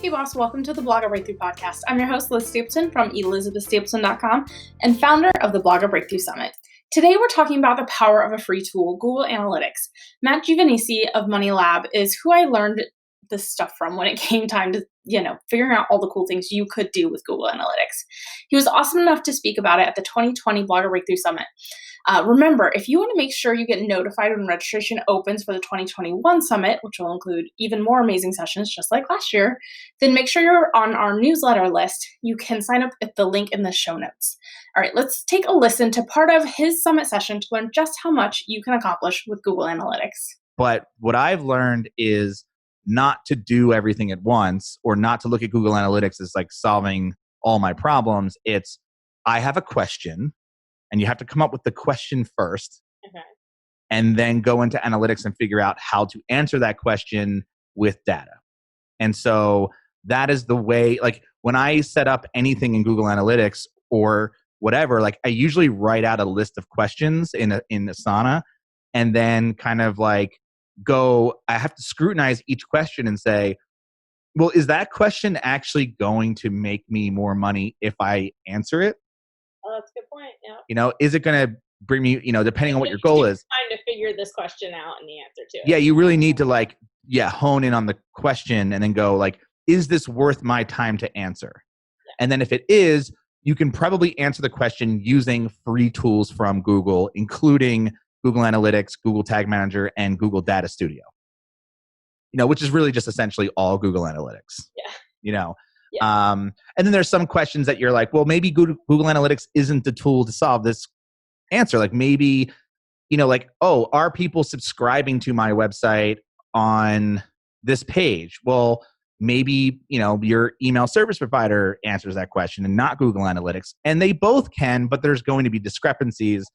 Hey boss, welcome to the Blogger Breakthrough Podcast. I'm your host, Liz Stapleton from elizabethstapleton.com and founder of the Blogger Breakthrough Summit. Today we're talking about the power of a free tool, Google Analytics. Matt Giavonisci of Money Lab is who I learned this stuff from when it came time to, figuring out all the cool things you could do with Google Analytics. He was awesome enough to speak about it at the 2020 Blogger Breakthrough Summit. Remember, if you want to make sure you get notified when registration opens for the 2021 Summit, which will include even more amazing sessions just like last year, then make sure you're on our newsletter list. You can sign up at the link in the show notes. All right, let's take a listen to part of his summit session to learn just how much you can accomplish with Google Analytics. But what I've learned is not to do everything at once or not to look at Google Analytics as like solving all my problems. It's, I have a question and you have to come up with the question first and then go into analytics and figure out how to answer that question with data. And so that is the way, like when I set up anything in Google Analytics or whatever, like I usually write out a list of questions in Asana and then kind of like I have to scrutinize each question and say, well, is that question actually going to make me more money if I answer it? Oh, that's a good point. Yeah. Is it going to bring me, depending on what your goal is. Trying to figure this question out and the answer to it. Yeah, you really need to hone in on the question and then go like, is this worth my time to answer? Yeah. And then if it is, you can probably answer the question using free tools from Google, including Google Analytics, Google Tag Manager, and Google Data Studio. Which is really just essentially all Google Analytics. Yeah. Yeah. And then there's some questions that you're like, well, maybe Google Analytics isn't the tool to solve this answer. Like maybe, are people subscribing to my website on this page? Well, maybe, your email service provider answers that question and not Google Analytics. And they both can, but there's going to be discrepancies.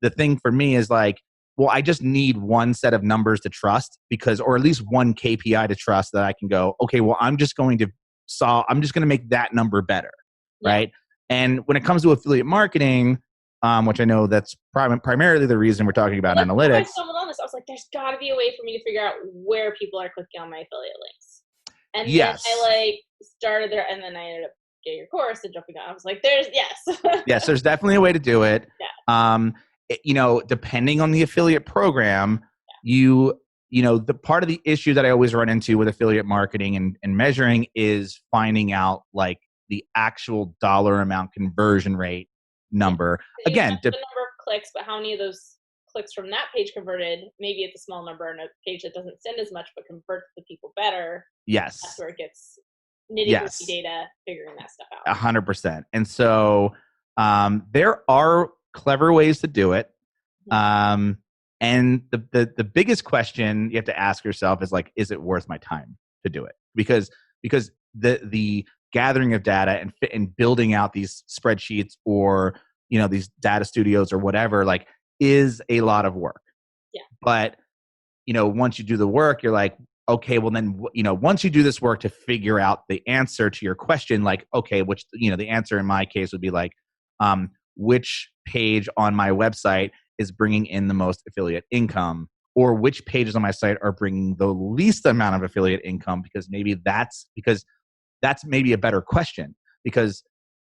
The thing for me is like, well, I just need one set of numbers to trust or at least one KPI to trust that I can go, okay, well, I'm just going to make that number better, right? And when it comes to affiliate marketing, which I know that's primarily the reason we're talking about analytics. I stumbled on this. I was like, there's got to be a way for me to figure out where people are clicking on my affiliate links. And then I started there, and then I ended up getting your course and jumping on. I was like, yes, there's definitely a way to do it. Yeah. Depending on the affiliate program, the part of the issue that I always run into with affiliate marketing and measuring is finding out like the actual dollar amount conversion rate number. So again, the number of clicks, but how many of those clicks from that page converted? Maybe it's a small number and a page that doesn't send as much but converts the people better. Yes. That's where it gets nitty-gritty data, figuring that stuff out. 100%. And so there are clever ways to do it. And the biggest question you have to ask yourself is like, is it worth my time to do it? Because the gathering of data and building out these spreadsheets or, these data studios or whatever, like is a lot of work. Yeah. But, once you do the work, you're like, okay, well then, once you do this work to figure out the answer to your question, like, okay, which, the answer in my case would be like, which page on my website is bringing in the most affiliate income, or which pages on my site are bringing the least amount of affiliate income, because that's maybe a better question. Because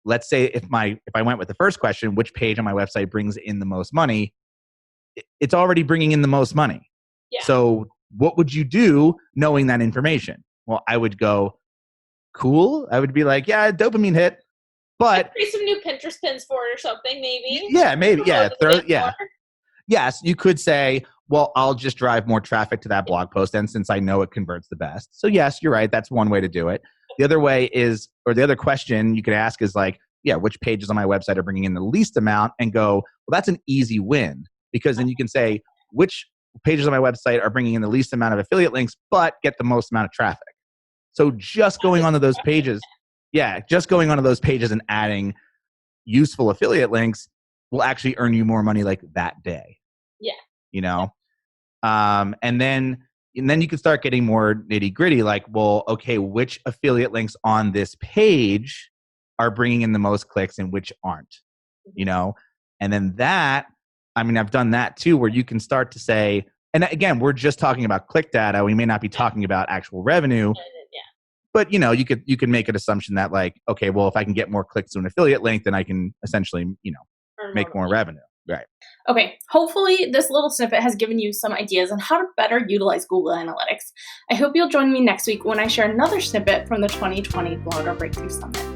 let's say if I went with the first question, which page on my website brings in the most money, it's already bringing in the most money. Yeah. So what would you do knowing that information? Well, I would go, cool. I would be like, yeah, dopamine hit. But create some new Pinterest pins for it or something, maybe. Yeah, maybe. Yeah. Yes, you could say, well, I'll just drive more traffic to that blog post, and since I know it converts the best. So yes, you're right. That's one way to do it. The other way is, or the other question you could ask is like, yeah, which pages on my website are bringing in the least amount, and go, well, that's an easy win, because then you can say which pages on my website are bringing in the least amount of affiliate links, but get the most amount of traffic. So just going onto those pages. Yeah, just going onto those pages and adding useful affiliate links will actually earn you more money like that day. Yeah. And then you can start getting more nitty gritty, like, well, okay, which affiliate links on this page are bringing in the most clicks and which aren't, And then I've done that too, where you can start to say, and again, we're just talking about click data. We may not be talking about actual revenue. But you could make an assumption that like, okay, well, if I can get more clicks to an affiliate link, then I can essentially, make more revenue. Right. Okay, hopefully this little snippet has given you some ideas on how to better utilize Google Analytics. I hope you'll join me next week when I share another snippet from the 2020 Blogger Breakthrough Summit.